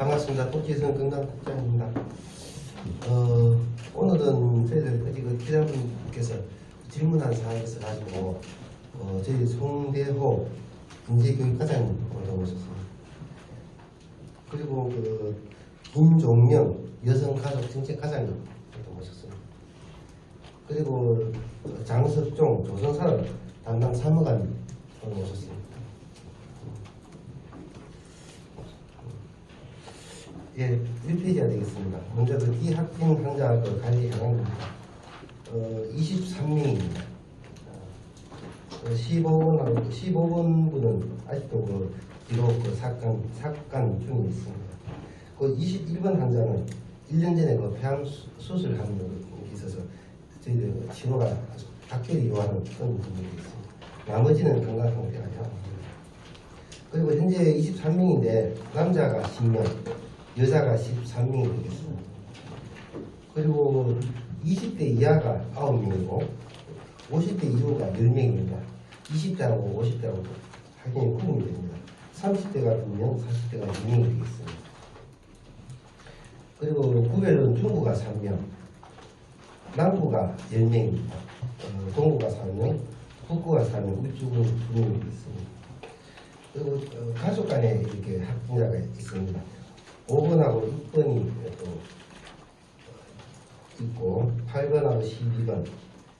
반갑습니다. 도지선 건강국장입니다. 오늘은 저희들 어제 그 기자분께서 질문한 사항이 있어가지고 저희 송대호 인재교육과장님 오늘 오셨습니다. 그리고 그 김종명 여성가족정책과장님 오늘 오셨습니다. 그리고 장석종 조선산업 담당 사무관님 오늘 오셨습니다. 예, 1페이지가 되겠습니다. 먼저 그 비합격 환자 그 관리 현황입니다. 23명입니다. 15번 분은 아직도 그 기록 그 삭감 중에 있습니다. 그 21번 환자는 1년 전에 그 폐암 수술한 분이 있어서 저희들 치료가 박혈이 요하는 그런 분들이 있습니다. 나머지는 건강 상태가 좋습니다. 그리고 현재 23명인데 남자가 10명, 여자가 13명이 되겠습니다. 그리고 20대 이하가 9명이고 50대 이후가 10명입니다. 20대하고 50대하고 확연히 구분이 됩니다. 30대가 2명, 40대가 2명이 되겠습니다. 그리고 구별은 중구가 3명, 남구가 10명입니다. 동구가 3명, 북구가 3명, 우측은 2명이 있습니다. 그리고 가족 간에 이렇게 확진자가 있습니다. 5번하고 6번이 또 있고 8번하고 12번,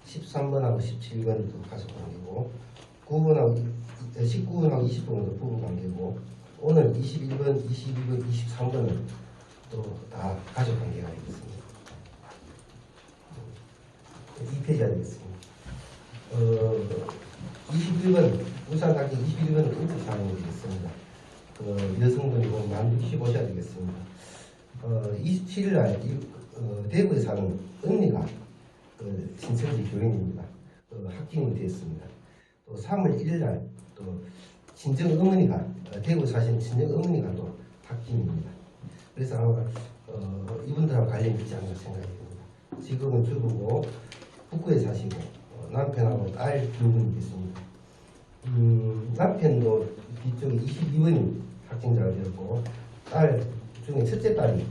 13번하고 17번도 가족관계고 19번하고 20번은 부부관계고 오늘 21번, 22번, 23번은 또 다 가족관계가 있습니다. 2페이지가 되겠습니다. 21번 울산 각기 21번은 응급사항이 되겠습니다. 여성분이고 만두시 보셔야 되겠습니다. 27일날 대구에 사는 언니가 신천지 교인입니다. 합격이 되었습니다. 또 3월 1일날 또 친정 어머니가 대구에 사시는 친정 어머니가 또 합격입니다. 그래서 아마 이분들하고 관련이 있지 않나 생각이 듭니다. 지금은 주부고 북구에 사시고 남편하고 딸 두 분이 있습니다. 남편도 뒤쪽에 22번이 확진자가 되었고 딸 중에 첫째 딸이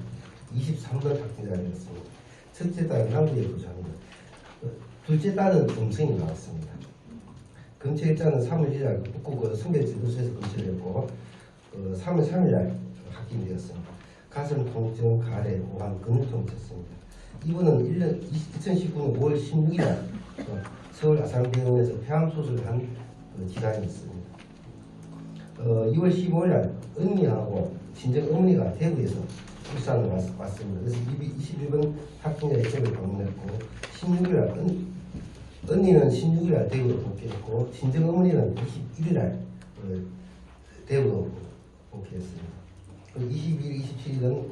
23번 확진자가 되었습니다. 첫째 딸은 남부에 거주합니다. 둘째 딸은 음성이 나왔습니다. 검체일자는 3월 1일 북구 성별진료소에서 검체를 했고 3월 3일날 확진되었습니다. 가슴 통증, 가래, 호환, 근육통이었습니다. 이분은 2019년 5월 16일 서울 아산병원에서 폐암 수술을 한 질환이 있습니다. 2월 15일날 언니하고 친정 어머니가 대구에서 울산으로 왔습니다. 그래서 21번 확진자의 집을 방문했고 16일날 언니는 16일날 대구로 복귀했고 친정 어머니는 21일날 대구로 복귀했습니다. 22일, 27일은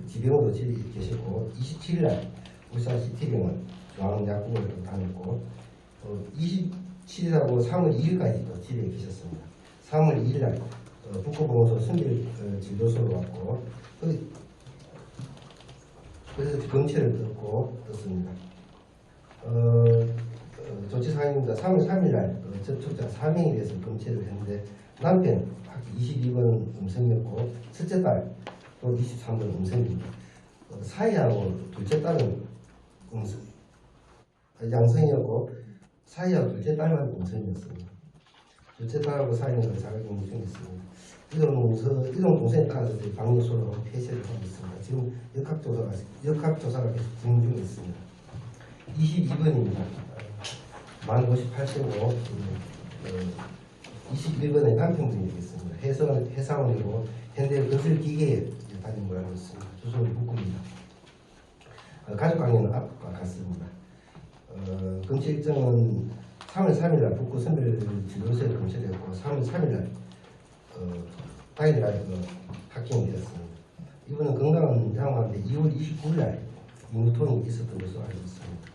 지병으로 집에 계셨고 27일날 울산 시티병원 중앙약국을 다녔고 27일하고 3월 2일까지 또 집에 계셨습니다. 3월 2일날 북구보건소 선별진료소로 왔고 그래서 검체를 떴습니다. 조치사항입니다. 3월 3일날 접촉자 4명에 대해서 검체를 했는데 남편 22번 음성이었고 첫째 딸 또 23번 음성입니다. 사이하고 둘째 딸은 양성이었고 사이하고 둘째 딸만 음성이었습니다. 둘째 딸하고 사이는 자가격리 중에 있습니다. 이동 동선에 따라서 방역소로 폐쇄를 하고 있습니다. 지금 역학조사가 계속 진행 중에 있습니다. 22번입니다. 만 58세고 21번의 남편분이 되겠습니다. 해사원이고 현대건설기계에 다니는 걸 알고 있습니다. 주소는 북구입니다. 가족관계는 앞과 같습니다. 검체 일정은 3월 3일날 북구 선별진료소에 검체를 했고 3월 3일날 당일날 합격이 되었습니다. 이분은 건강한 양호한데 2월 29일날 인후통이 있었던 것으로 알고 있습니다.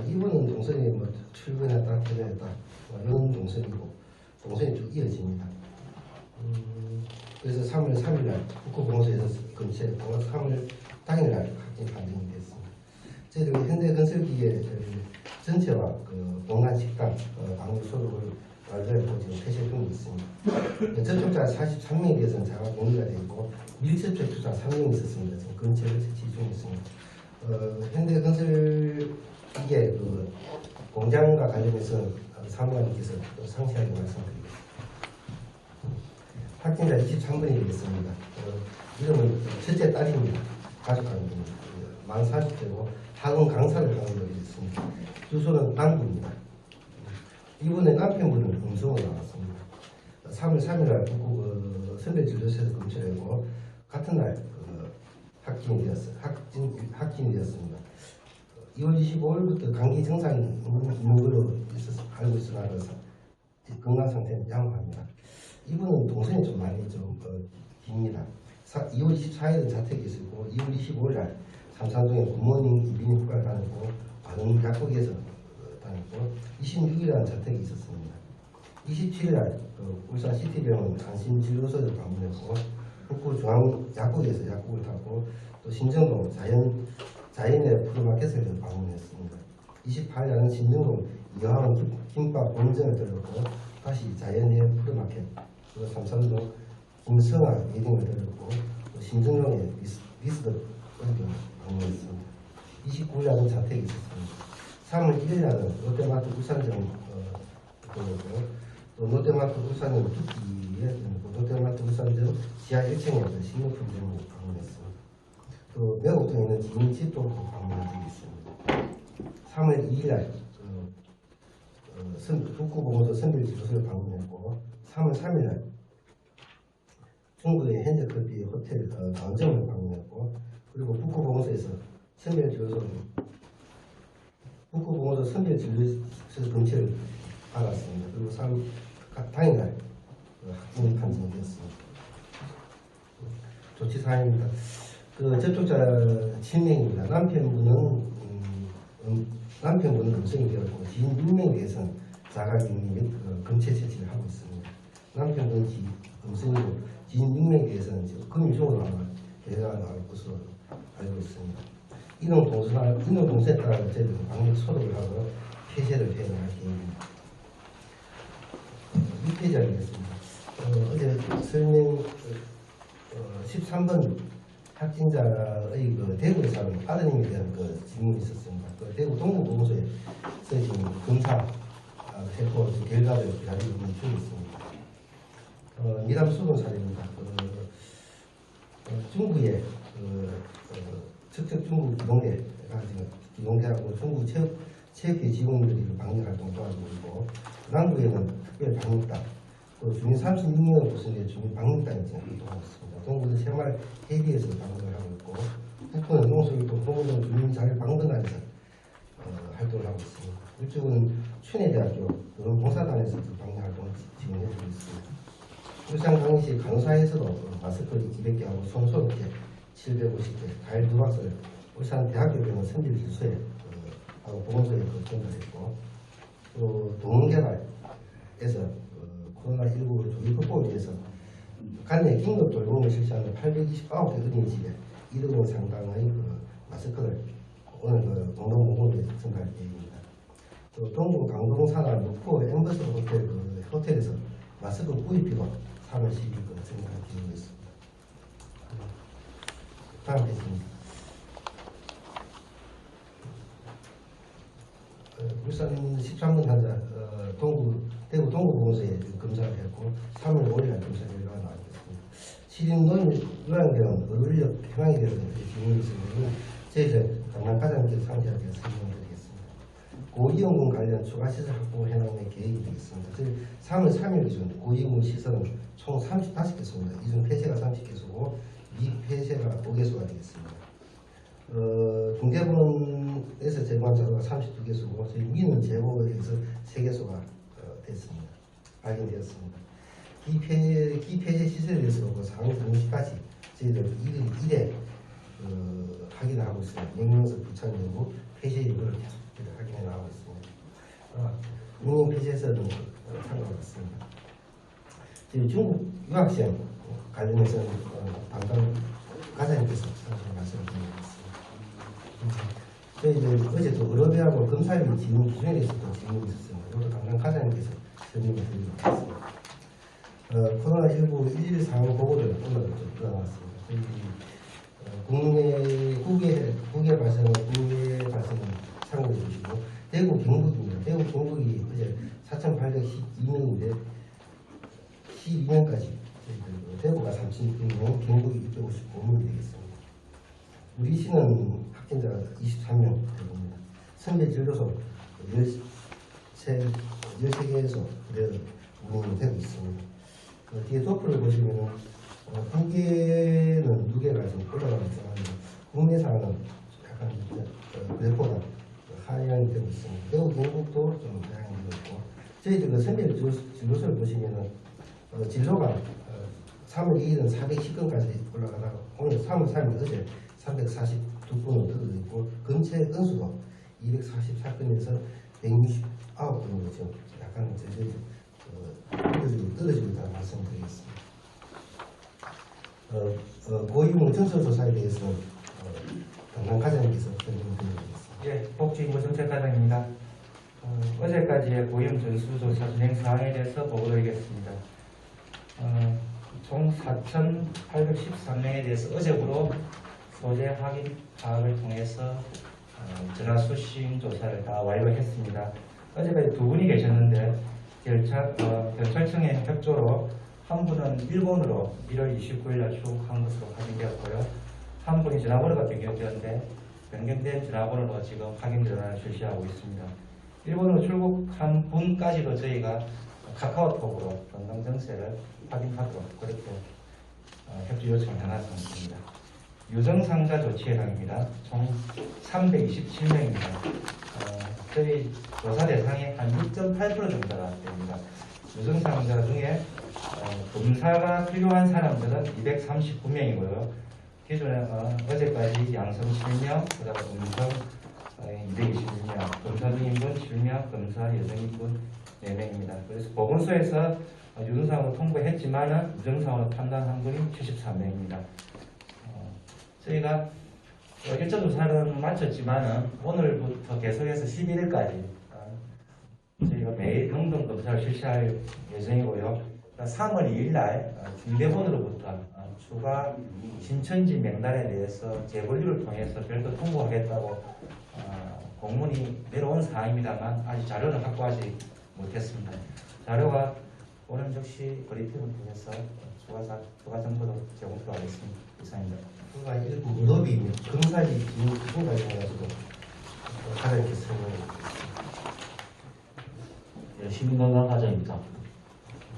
이분은 동선이 출근했다 퇴근했다 이런 동선이고 동선이 쭉 이어집니다. 그래서 3월 3일날 북구보건소에서 검체 3월 당일날 확진 판정이 됐습니다. 저희들이 현대건설기계 전체와 공간식당 방역소를 완료했고 지금 폐쇄 중에 있습니다. 접촉자 43명에 대해서는 자가 격리가 되어 있고 밀접촉 투자 3명이 있었습니다. 지금 근처를 채취 중에 있습니다. 현대건설 이게 그 공장과 관련해서 사무관님께서 또 상세하게 말씀드리겠습니다. 확진자 23번이 되겠습니다. 이름은 첫째 딸입니다. 가족관계입니다. 만 40대고 학원 강사를 하는 분이 있습니다. 주소는 남부입니다. 이번에 남편분은 음성으로 나왔습니다. 3월 3일날 북구 선별진료소에서 검출했고 같은 날 확진이 되었습니다. 2월 25일부터 감기 증상이 있는 걸로 알고 있으나 건강 상태는 양호합니다. 이분은 동선이 좀 많이 깁니다. 2월 24일은 자택에 있었고 2월 25일날 삼산동에 굿모닝 이비닝 휴가를 다녔고 많은 약국에서 다녔고 26일날 자택에 있었습니다. 27일날 울산 시티병원 안심진료소를 방문했고 북구 중앙약국에서 약국을 탔고 또 신정동 자연의 푸르마켓을 방문했습니다. 28일날은 신정동 이화원 김밥 본점을 들렀고 다시 자연의 푸르마켓 그리고 삼산동 김성아 웨딩을 들렀고 또 신정동의 미스터 웨딩을 방문했습니다. 29일날은 자택에 있었습니다. 3월 1일날은 롯데마트 울산점 들렀고 또 롯데마트 울산점 두끼에 롯데마트 울산점 지하 1층에 있는 식료품점을 방문했습니다. 또 매곡동에 있는 지인 집도 방문해드리겠습니다. 3월 2일날 북구보건소 선별진료소를 방문했고 3월 3일날 중구의 현대커피 호텔 가운점을 방문했고 그리고 북구보건소에서 선별진료소 근처를 받았습니다. 그리고 당일날 확진이 판정되었습니다. 조치사항입니다. 접촉자 7명입니다. 남편분은 음성이 되었고 지인 6명에 대해서는 자가격리 및 검체 채취를 하고 있습니다. 남편분은 음성이고 지인 6명에 대해서는 금융적으로 아마 결과가 나올 것으로 알고 있습니다. 이동 동선에 따라 저희들은 방역 소독을 하고 폐쇄를 해나갈 계획입니다. 6페이지 하겠습니다. 어제 설명 13번 확진자의 대구에 사는 아드님에 대한 질문이 있었습니다. 대구 동구보건소에 지금 검사 세포 결과를 기다리고 있는 중에 있습니다. 미담 수분 사례입니다. 중구의 측적 중구 기동대하고 중구 체육회 직원들이 방역 활동 도와주고 있고 남구에는 특별 방역단 또 주민 36명을 구성해 주민 방역단이 활동하고 있습니다. 동구는 새마을 해비에서 방역을 하고 있고 북구는 농수일동 동구동 주민자율방문단에서 활동을 하고 있습니다. 이쪽은 춘해대학교 농사단에서 방역 활동을 진행해주고 있습니다. 울산광역시 간호사에서도 마스크를 200개 하고 손소독제 750개, 과일 2박스를 울산대학교병원 선별진료소에 하고 보건소에 전달했고 또 동문개발에서 코로나19 조기 극복을 위해서 간내 긴급 돌봄을 실시하는 829개 어린이집에 1억 원 상당의 마스크를 오늘 공동보건소에 전달 계획입니다. 또 동구 강동산하 목포 엠버스 호텔에서 마스크 구입비도 3월 10일 전달 계획이 있습니다. 다음 페이지입니다. 울산 13번 환자 대구 동구보건소에 검사를 했고 3월 5일날 검사 결과가 나왔습니다. 7인 노인 요양병원 의료력 평양에 대해서 질문이 있습니다. 저희들 담당과장님께서 상세하게 설명드리겠습니다. 고이용군 관련 추가 시설 확보 해나갈 계획이 되겠습니다. 저희 3월 3일 기준 고이용군 시설은 총 35개소입니다. 이 중 폐쇄가 30개소고 미폐쇄가 5개소가 되겠습니다. 중대본에서 제공한 자료가 32개소고 저희 미는 제보에서 3개소가 됐습니다. 발견되었습니다. 기폐쇄 시설에 대해서 상황 등기까지 저희들 1회 확인을 하고 있습니다. 명령서 부착 여부, 폐쇄 여부를 계속 확인해 나가고 있습니다. 운영 폐쇄서는 참고했습니다. 저희 중국 유학생 관련해서는 담당 과장님께서 상세히 말씀을 드리겠습니다. 저희들 어제 또 의료대학원 검사비 지원 기준에 대해서 또 질문이 있었습니다. 이것도 담당 과장님께서 설명을 드리도록 하겠습니다. 코로나19 112 상황 보고를 오늘 올라왔습니다. 국외 발생은 참고해 주시고, 대구 경북입니다. 대구 경북이 어제 4,812명인데 12명까지 대구가 36명, 경북이 659명이 되겠습니다. 우리 시는 확진자가 23명 됩니다. 선별 진료소 13개에서 운영이 되고 있습니다. 뒤에 도표를 보시면 국외는 무게가 좀 올라가고 있습니다. 국내상은 약간 그래프가 하향이 되고 있습니다. 대구 경북도 좀 하향이 되고 있고, 저희들 그 선별 진료소를 보시면은 진로가 3월 2일은 410건까지 올라가다가 오늘 3월 3일 어제 342건으로 떨어져 있고, 검체 건수도 244건에서 169건으로 지금 약간 떨어지고 있다는 말씀드리겠습니다. 고위험 정서조사에 대해서 담당 과장님께서 설명드리겠습니다. 예, 복지인구 정책과장입니다. 어제까지의 고위험 전수조사 진행 사항에 대해서 보고드리겠습니다. 총 4,813명에 대해서 어제부로 소재 확인 파악을 통해서 전화 수신 조사를 다 완료했습니다. 어제까지 두 분이 계셨는데 경찰청의 협조로 한 분은 일본으로 1월 29일 날 출국한 것으로 확인되었고요. 한 분이 전화번호가 변경되었는데 변경된 전화번호로 지금 확인 전화를 실시하고 있습니다. 일본으로 출국한 분까지도 저희가 카카오톡으로 건강 정세를 확인하도록 그렇게 협조 요청을 해놨 상태입니다. 유증상자 조치 예상입니다. 총 327명입니다. 저희 조사 대상의 한 6.8% 정도가 됩니다. 유증상자 중에 검사가 필요한 사람들은 239명이고요. 기존에 어제까지 양성 7명, 그다음에 음성 221명, 검사 중인분 7명, 검사 여성인분 4명입니다. 그래서 보건소에서 유증상으로 통보했지만 유증상으로 판단한 분이 73명입니다. 저희가 일정 조사는 마쳤지만 오늘부터 계속해서 11일까지 저희가 매일 능동 검사를 실시할 예정이고요. 3월 2일 날 중대본으로부터 추가 신천지 명단에 대해서 재분류를 통해서 별도 통보하겠다고 공문이 내려온 사항입니다만 아직 자료는 확보하지 못했습니다. 자료가 오늘 즉시 브리핑을 통해서 추가 정보도 제공하겠습니다. 이상입니다. 그가 일부 무더비 검사지 지금 관련해가지고 과장님께 설명해 주십시오. 시민건강과장입니다.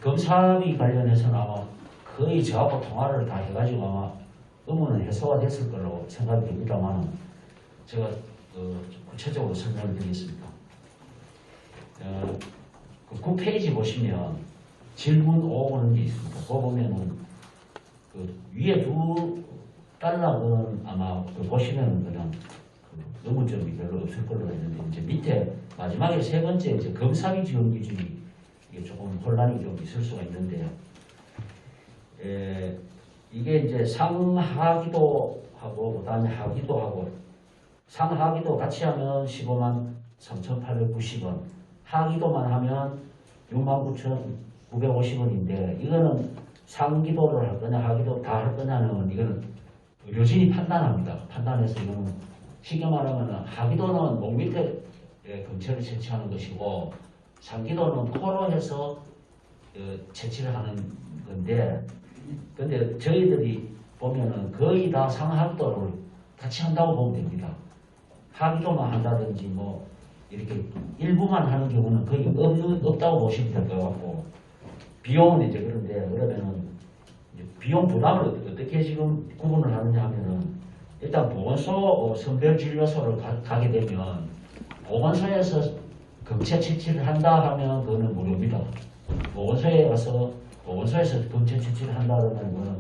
검사비 관련해서는 아마 거의 저하고 통화를 다 해가지고 아마 의문은 해소가 됐을 걸로 생각이 됩니다만 제가 구체적으로 설명을 드리겠습니다. 그 9페이지 보시면 질문 5번이 있습니다. 그거 보면은 그 위에 두 달러는 아마 보시면 그냥 의문점이 별로 없을 걸로 했는데 이제 밑에 마지막에 세 번째 이제 검사비 지원 기준이 이게 조금 혼란이 좀 있을 수가 있는데요. 이게 이제 상하기도 하고 그다음에 하기도 하고 상하기도 같이 하면 15만 3,890원, 하기도만 하면 69,950원인데 이거는 상기도를 할 거냐 하기도 다 할 거냐는 이거는 의료진이 판단합니다. 판단해서 이거는 쉽게 말하면 하기도는 목 밑에 검체를 채취하는 것이고 상기도는 코로 해서 채취를 하는 건데 근데 저희들이 보면은 거의 다 상하기도를 같이 한다고 보면 됩니다. 하기도만 한다든지 뭐 이렇게 일부만 하는 경우는 거의 없다고 보시면 될 것 같고 비용은 이제 그런데 그러면은 이제 비용 부담을 어떻게 지금 구분을 하느냐 하면은 일단 보건소 선별진료소를 가게 되면 보건소에서 검체 채취를 한다 하면 그거는 무료입니다. 보건소에 가서 보건소에서 검체 채취를 한다 그러면 그거는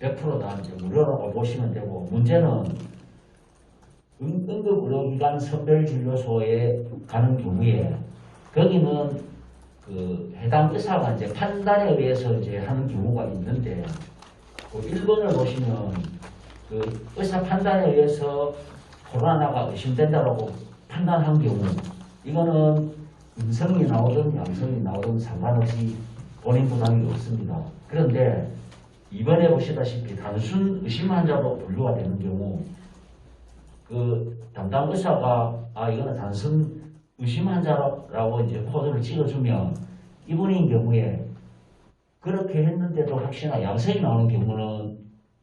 100% 다 이제 무료라고 보시면 되고 문제는 응급의료기관 선별진료소에 가는 경우에 거기는 그 해당 의사가 이제 판단에 의해서 이제 하는 경우가 있는데 그 1번을 보시면 그 의사 판단에 의해서 코로나가 의심된다라고 판단한 경우 이거는 음성이 나오든 양성이 나오든 상관없이 본인 부담이 없습니다. 그런데 이번에 보시다시피 단순 의심 환자로 분류가 되는 경우 그 담당 의사가 이거는 단순 의심 환자라고 이제 코드를 찍어주면 이분인 경우에 그렇게 했는데도 혹시나 양성이 나오는 경우는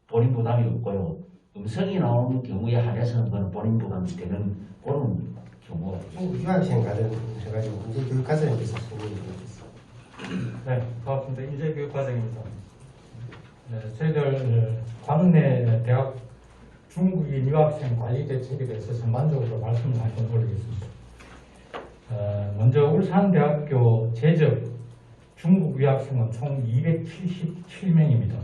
본인 부담이 없고요. 음성이 나오는 경우에 한해서는 그건 본인 부담이 되는 그런 경우가 있습니다. 유학생 관련해가지고 이제 교육과정에서 설명해 주겠습니다. 네, 반갑습니다. 인재교육과정입니다. 네, 저희들 관내 대학 중국인 유학생 관리 대책에 대해서 전반적으로 말씀을 한번 올리겠습니다. 먼저 울산대학교 재적 중국 유학생은 총 277명입니다.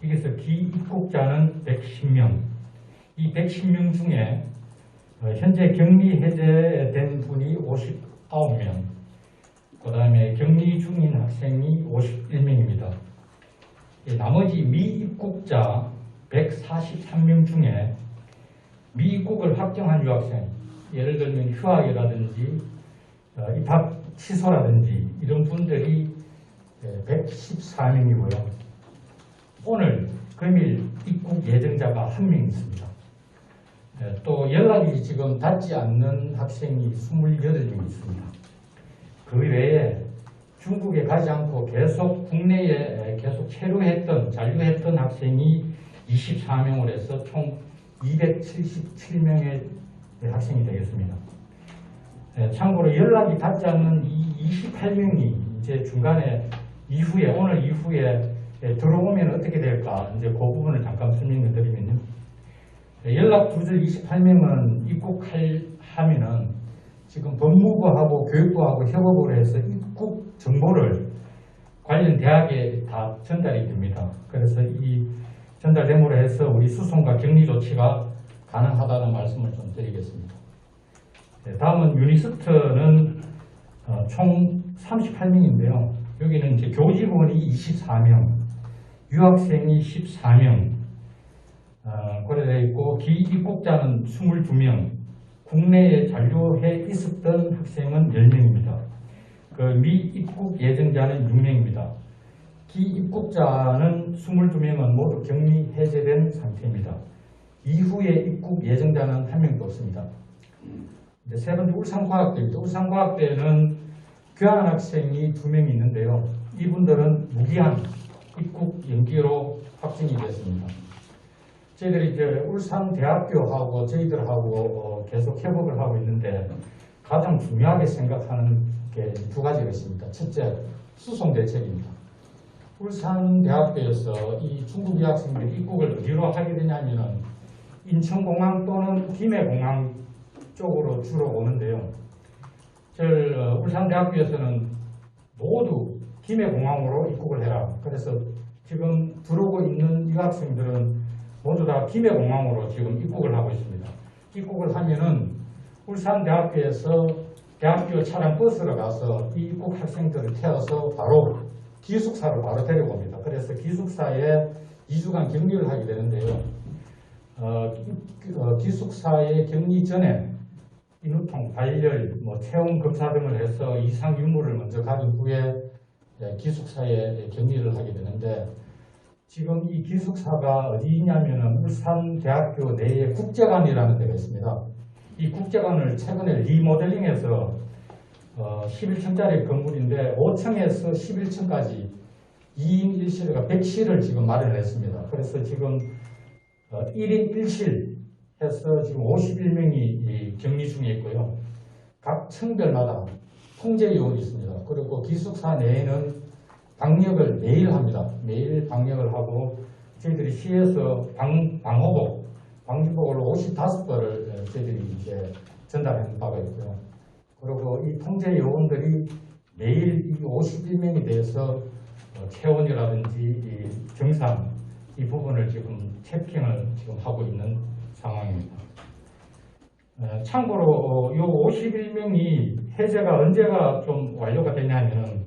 여기서 기입국자는 110명. 이 110명 중에 현재 격리 해제된 분이 59명, 그 다음에 격리 중인 학생이 51명입니다. 나머지 미입국자 143명 중에 미입국을 확정한 유학생, 예를 들면 휴학이라든지 입학 취소라든지 이런 분들이 114명이고요. 오늘 금일 입국 예정자가 1명 있습니다. 또 연락이 지금 닿지 않는 학생이 28명 있습니다. 그 외에 중국에 가지 않고 계속 국내에 계속 잔류했던 학생이 24명을 해서 총 277명의 학생이 되겠습니다. 참고로 연락이 닿지 않는 이 28명이 이제 중간에 오늘 이후에 들어오면 어떻게 될까, 이제 그 부분을 잠깐 설명해 드리면요. 연락 두절 28명은 입국하면은 지금 법무부하고 교육부하고 협업을 해서 입국 정보를 관련 대학에 다 전달이 됩니다. 그래서 이 전달됨으로 해서 우리 수송과 격리 조치가 가능하다는 말씀을 좀 드리겠습니다. 다음은 유니스트는 총 38명인데요. 여기는 이제 교직원이 24명, 유학생이 14명, 고려되어 있고 기입국자는 22명, 국내에 잔류해 있었던 학생은 10명입니다. 그 미입국 예정자는 6명입니다. 기입국자는 22명은 모두 격리 해제된 상태입니다. 이후에 입국 예정자는 1명도 없습니다. 이제 세 번째 울산과학대입니다. 울산과학대는 귀환 학생이 2명이 있는데요. 이분들은 무기한 입국 연기로 확정이 됐습니다. 저희들이 이제 울산대학교하고 저희들하고 계속 협업을 하고 있는데 가장 중요하게 생각하는 게 두 가지가 있습니다. 첫째, 수송 대책입니다. 울산대학교에서 이 중국 유학생들이 입국을 어디로 하게 되냐면은 인천공항 또는 김해공항 쪽으로 주로 오는데요. 울산대학교에서는 모두 김해공항으로 입국을 해라. 그래서 지금 들어오고 있는 유학생들은 모두 다 김해공항으로 지금 입국을 하고 있습니다. 입국을 하면은 울산대학교에서 대학교 차량 버스로 가서 이 입국 학생들을 태워서 바로 기숙사로 바로 데려옵니다. 그래서 기숙사에 2주간 격리를 하게 되는데요. 기숙사에 격리 전에 인후통, 발열, 체온 검사 등을 해서 이상 유무를 먼저 가진 후에 기숙사에 격리를 하게 되는데, 지금 이 기숙사가 어디 있냐면은 울산대학교 내에 국제관이라는 데가 있습니다. 이 국제관을 최근에 리모델링해서 11층짜리 건물인데 5층에서 11층까지 2인 1실과 100실을 지금 마련했습니다. 그래서 지금 1인 1실 해서 지금 51명이 격리 중에 있고요. 각 층별마다 통제요원이 있습니다. 그리고 기숙사 내에는 방역을 매일 합니다. 매일 방역을 하고 저희들이 시에서 방호복, 방지복을 55벌을 저희들이 이제 전달한 바가 있고요. 그리고 이 통제 요원들이 매일 이 51명에 대해서 체온이라든지 이 증상 이 부분을 지금 체킹을 지금 하고 있는 상황입니다. 참고로 이 51명이 해제가 언제가 좀 완료가 되냐면은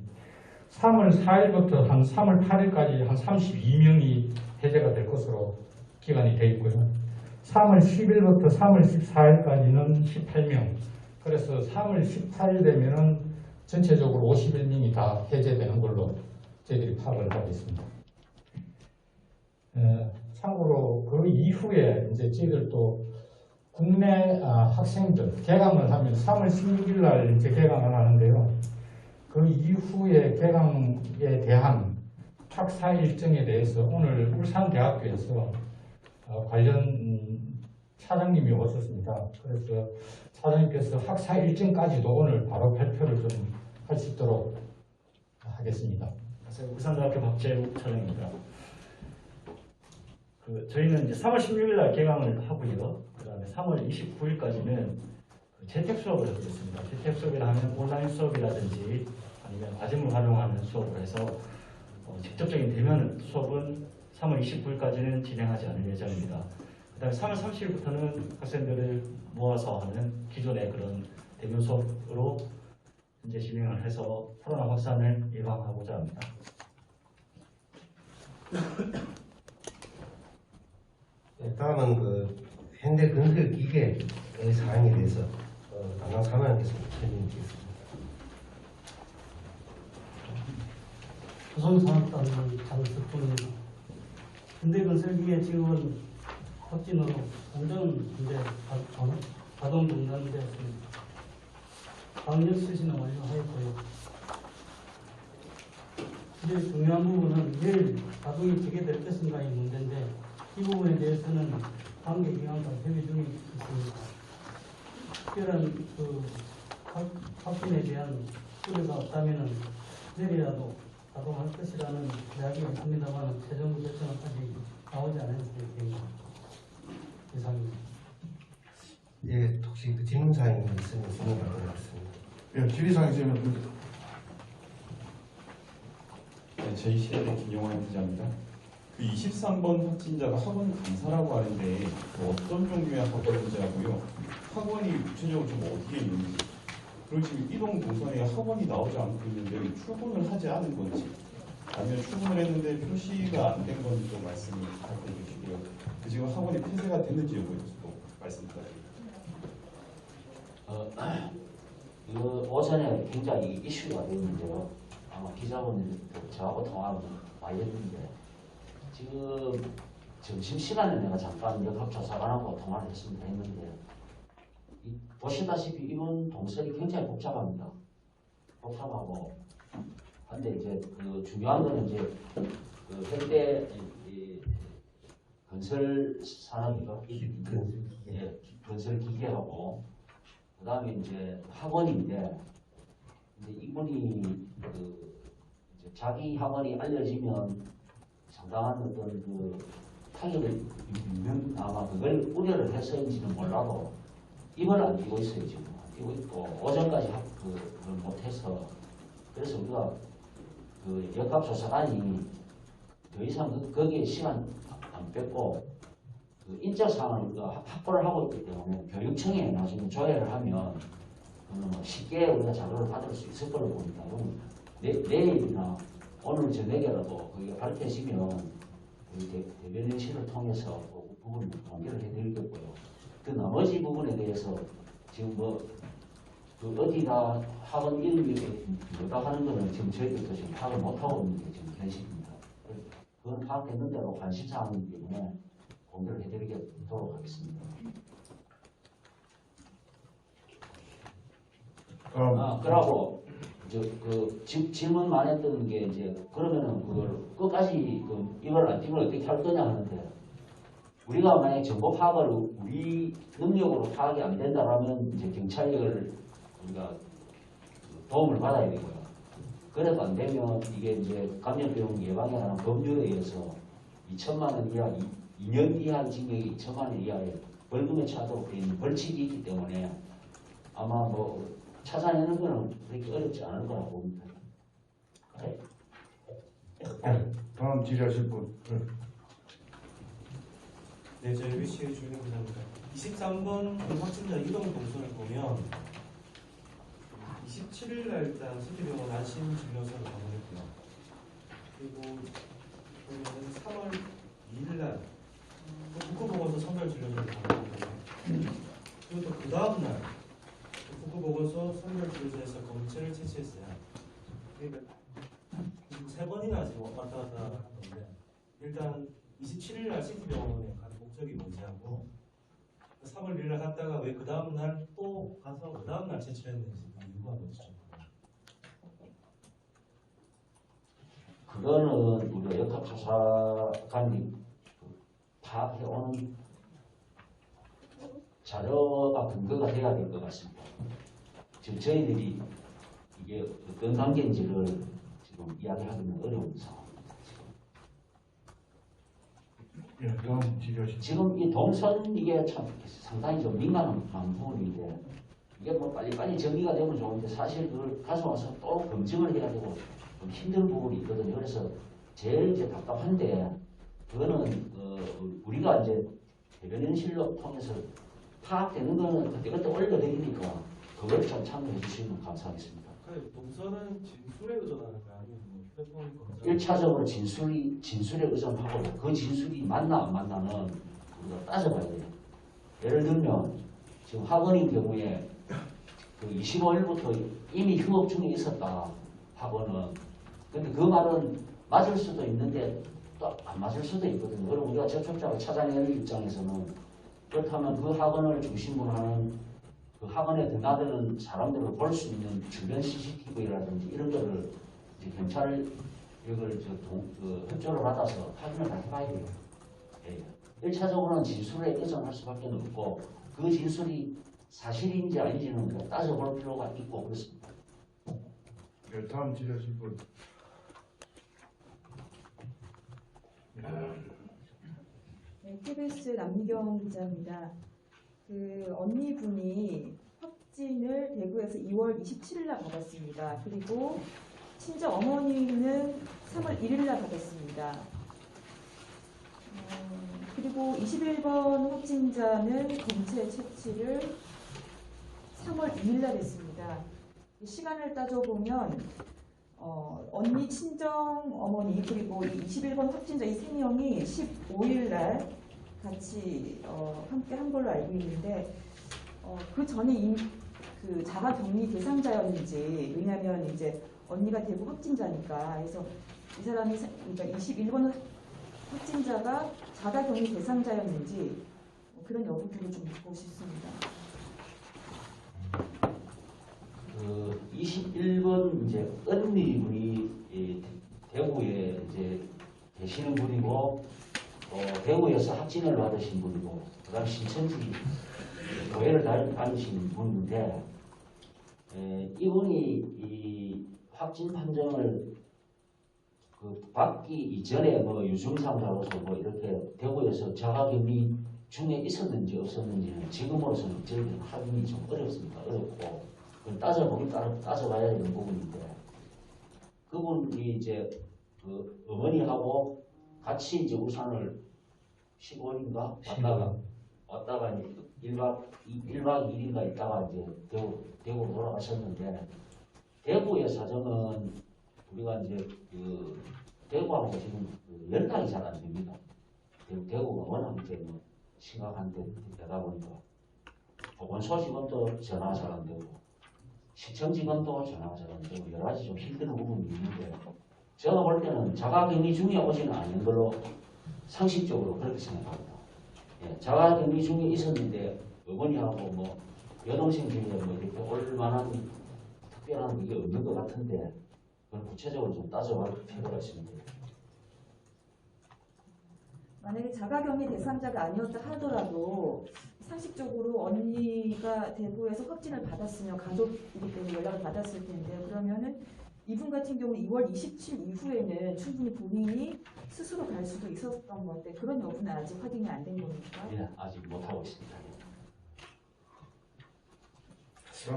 3월 4일부터 한 3월 8일까지 한 32명이 해제가 될 것으로 기간이 되어 있고요. 3월 10일부터 3월 14일까지는 18명. 그래서 3월 18일 되면은 전체적으로 51명이 다 해제되는 걸로 저희들이 파악을 하고 있습니다. 참고로 그 이후에 이제 저희들도 국내 학생들 개강을 하면 3월 16일 날 이제 개강을 하는데요. 그 이후에 개강에 대한 학사 일정에 대해서 오늘 울산대학교에서 관련 차장님이 오셨습니다. 그래서 차장님께서 학사 일정까지도 오늘 바로 발표를 좀 할 수 있도록 하겠습니다. 울산대학교 박재욱 차장입니다. 저희는 이제 3월 16일 날 개강을 하고요. 그다음에 3월 29일까지는 재택 수업을 하겠습니다. 재택 수업이라 하면 온라인 수업이라든지 아니면 과제물 활용하는 수업을 해서 직접적인 대면 수업은 3월 29일까지는 진행하지 않을 예정입니다. 그다음에 3월 30일부터는 학생들을 모아서 하는 기존의 그런 대면 수업으로 현재 진행을 해서 코로나 확산을 예방하고자 합니다. 다음은 그 현대 건설 기계 사항에 대해서 담당 사무장께서 설명해 주겠습니다. 조선산업단은 장석준입니다. 현대건설기계 지원 확진으로 공장은 이제 가동 중단되었습니다. 방역 수신은 완료하였고요. 이제 중요한 부분은 내일 가동이 재개될 것인가의 문제인데 이 부분에 대해서는 관계기관과 협의 중에 있습니다. 특별한 그 확진에 대한 우려가 없다면 내일이라도 가동할 것이라는 이야기가 있습니다만 최종 결정은 아직 나오지 않은 상태입니다. 이상입니다. 예, 혹시 그 질문 사항이 있으면 질문 받도록 하겠습니다. 예, 질의사항 질문 드립니다. 네, 제2시대의 김용환 기자입니다. 그 23번 확진자가 학원 강사라고 하는데 어떤 종류의 학원자고요? 학원이 구체적으로 좀 어디에 있는지, 그리고 지금 이동 동선에 학원이 나오지 않고 있는데 출근을 하지 않은 건지, 아니면 출근을 했는데 표시가 안 된 건지 좀 말씀을 부탁해 주시고요. 지금 학원이 폐쇄가 됐는지 여부에 대해서도 말씀 부탁드립니다. 오전에 굉장히 이슈가 됐는데요. 아마 기자분들 저하고 통화를 많이 했는데 지금 점심시간에 내가 잠깐 역학조사관하고 통화를 했는데 보시다시피 이번 동선이 굉장히 복잡합니다. 복잡하고 근데 이제 그 중요한 거는 이제 그 현대 건설 산업이가 건설 기계하고 그 다음에 이제 학원인데 이분이 그 이제 자기 학원이 알려지면 상당한 어떤 그 타격을 입는 아마 그걸 우려를 해서인지는 몰라도 입을 안 끼고 있어요. 지금 안 끼고 있고 오전까지 그걸 못해서 그래서 우리가 그 역학조사관이 더 이상 거기에 시간 안 뺐고 그 인적 상황을 확보를 하고 있기 때문에 교육청에 나중에 조회를 하면 쉽게 우리가 자료를 받을 수 있을 거로 봅니다. 내일이나 오늘 저녁에라도 그게 밝혀지면 우리 대변인실을 통해서 그 부분을 공개를 해드리겠고요. 그 나머지 부분에 대해서 지금 그 어디가 학원 이름이 뭐다 하는 거는 지금 저희들도 지금 파악을 못하고 있는 게 지금 현실입니다. 그건 파악되는 대로 관심사항이기 때문에 공개를 해드리도록 하겠습니다. 그러고 질문만 했던 게 이제 그러면은 그걸 끝까지 이걸 안 띄면 어떻게 할 거냐 하는데 우리가 만약 정보 파악을 우리 능력으로 파악이 안 된다라면 이제 경찰력을 우리가 도움을 받아야 되고요. 그래도 안 되면 이게 이제 감염병 예방에 관한 법률에 의해서 2천만 원 이하 2년 이하 징역이 2천만 원 이하의 벌금에 처하도록 되어 있는 벌칙이 있기 때문에 아마 찾아내는 거는 그렇게 어렵지 않을 거라고 봅니다. 네. 다음 질의하실 분. 네, 저희 위치의 주민 기자입니다. 23번 확진자 이동 동선을 보면 27일 날 일단 서울병원 안심 진료소를 방문했고요. 그리고 보면은 3월 2일 날 국고보건소 선별 진료소를 방문했고요. 그리고 또 그 다음 날 국고보건소 선별 진료소에서 검체 검체를 채취했어요. 그러니까 지금 3번이나 지금 왔다 갔다 하는데 일단 27일 날 시티병원에 간 목적이 뭔지 하고 3월 1일 날 갔다가 왜 그 다음 날 또 가서 그 다음 날 채취를 했는지 그 이유가 뭔지 좀 그거는 우리가 역학조사관이 파악해오는 자료가 근거가 돼야 될 것 같습니다. 지금 저희들이 이게 어떤 관계인지를 지금 이야기하기는 어려운 상황입니다. 예, 다음 질의하십시오. 지금 이 동선 이게 참 상당히 좀 민감한 부분인데 이게 뭐 빨리빨리 정리가 되면 좋은데 사실 그걸 가서 와서 또 검증을 해야 되고 좀 힘든 부분이 있거든요. 그래서 제일 이제 답답한데 그거는 우리가 이제 대변인실로 통해서 파악되는 거는 그때그때 올려드리니까 그걸 좀 참여해 주시면 감사하겠습니다. 그 동선은 진술에 의존하는 거 아니면 뭐 휴대폰 검사 1차적으로 진술에 의존하고 그 진술이 맞나 안 맞나는 우리가 따져봐야 돼요. 예를 들면 지금 학원인 경우에 그 25일부터 이미 휴업 중에 있었다 학원은. 근데 그 말은 맞을 수도 있는데 또 안 맞을 수도 있거든요. 그럼 우리가 접촉자를 찾아내는 입장에서는 그렇다면 그 학원을 중심으로 하는 그 학원에 드나드는 사람들을 볼 수 있는 주변 CCTV라든지 이런 거를 이제 경찰 이걸 협조를 받아서 확인을 다 해봐야 돼요. 예. 1차적으로는 진술에 의존할 수밖에 없고 그 진술이 사실인지 아닌지는 따져볼 필요가 있고 그렇습니다. 예, 다음 질의하실 분. 네, KBS 남미경 기자입니다. 그 언니분이 확진을 대구에서 2월 27일 날 받았습니다. 그리고 친정 어머니는 3월 1일 날 받았습니다. 그리고 21번 확진자는 검체 채취를 3월 2일 날 했습니다. 시간을 따져보면 언니 친정 어머니 그리고 이 21번 확진자 이 3명이 15일 날 같이 함께 한 걸로 알고 있는데 그 전에 그 자가격리 대상자였는지 왜냐하면 이제 언니가 대구 확진자니까 그래서 이 사람이 그러니까 21번 확진자가 자가격리 대상자였는지 그런 여부들을 좀 묻고 싶습니다. 그 21번 이제 언니분이 대구에 이제 계시는 분이고 대구에서 확진을 받으신 분이고 그다음 신천지 교회를 다니시는 분인데 이분이 이 확진 판정을 받기 이전에 뭐 유증상자로서 뭐 이렇게 대구에서 자가격리 중에 있었는지 없었는지는 지금으로서는 저희들은 확인이 좀 어렵습니다. 어렵고 그걸 따져봐야 되는 부분인데 그분이 이제 그 어머니하고 같이 이제 울산을 15일인가 왔다가 이제 1박 2일인가 있다가 이제 대구로 돌아가셨는데 대구의 사정은 우리가 이제 그 대구하고 지금 연락이 잘 안 됩니다. 대구가 워낙 이제 뭐 심각한데 되다 보니까 보건소지검도 전화가 잘 안 되고 시청지검도 전화가 잘 안 되고 여러 가지 좀 힘든 부분이 있는데 제가 볼 때는 자가격리 중에 오지는 않는 걸로 상식적으로 그렇게 생각합니다. 예, 자가격리 중에 있었는데 어머니하고 뭐 여동생 중에 뭐 이렇게 올 만한 특별한 게 없는 것 같은데 그건 구체적으로 좀 따져볼 필요가 있습니다. 만약에 자가격리 대상자가 아니었다 하더라도 상식적으로 언니가 대구에서 확진을 받았으면 가족이기 때문에 연락을 받았을 텐데 그러면은 이분 같은 경우 2월 27일 이후에는 충분히 본인이 스스로 갈 수도 있었던 건데 그런 여부는 아직 확인이 안 된 겁니까? 예, 아직 못하고 있습니다.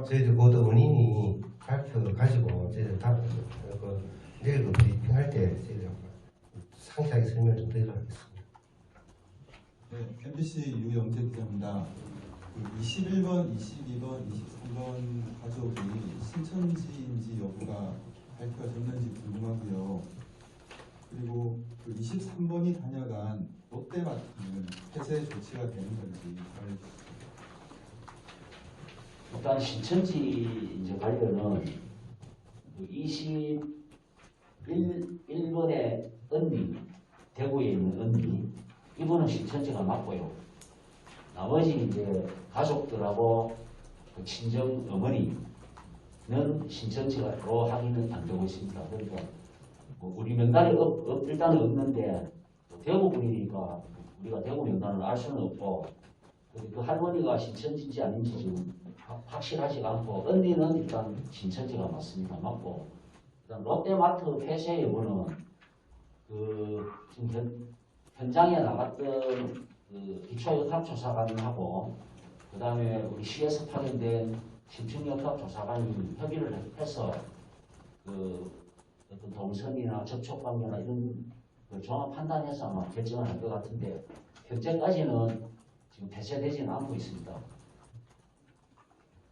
저희들 곧 원인이 발표 가지고 저희들 내일 그 브리핑할 때 저희들 상세하게 설명을 좀 드리도록 하겠습니다. 네, MBC 유영재 기자입니다. 그 21번, 22번, 23번 가족이 신천지인지 여부가 밝혀졌는지 궁금하고요. 그리고 그 23번이 다녀간 롯데마트는 폐쇄 조치가 되는 건지 알려주십시오. 일단 신천지 이제 관련은 그 21번의 언니, 대구에 있는 언니, 이분은 신천지가 맞고요. 나머지 이제 가족들하고 그 친정 어머니는 신천지로 확인은 안 되고 있습니다. 그러니까 뭐 우리 명단이 일단은 없는데 대부분이니까 우리가 대구 명단을 알 수는 없고 그 할머니가 신천지인지 아닌지 지금 확실하지가 않고 언니는 일단 신천지가 맞습니다. 맞고 일단 롯데마트 폐쇄 여부는 그 지금 현장에 나갔던 그 기초역학조사관하고 그 다음에 우리 시에서 파견된 심층역학조사관이 협의를 해서 그 어떤 동선이나 접촉관계나 이런 걸 종합 판단해서 아마 결정을 할 것 같은데 현재까지는 지금 폐쇄되지는 않고 있습니다.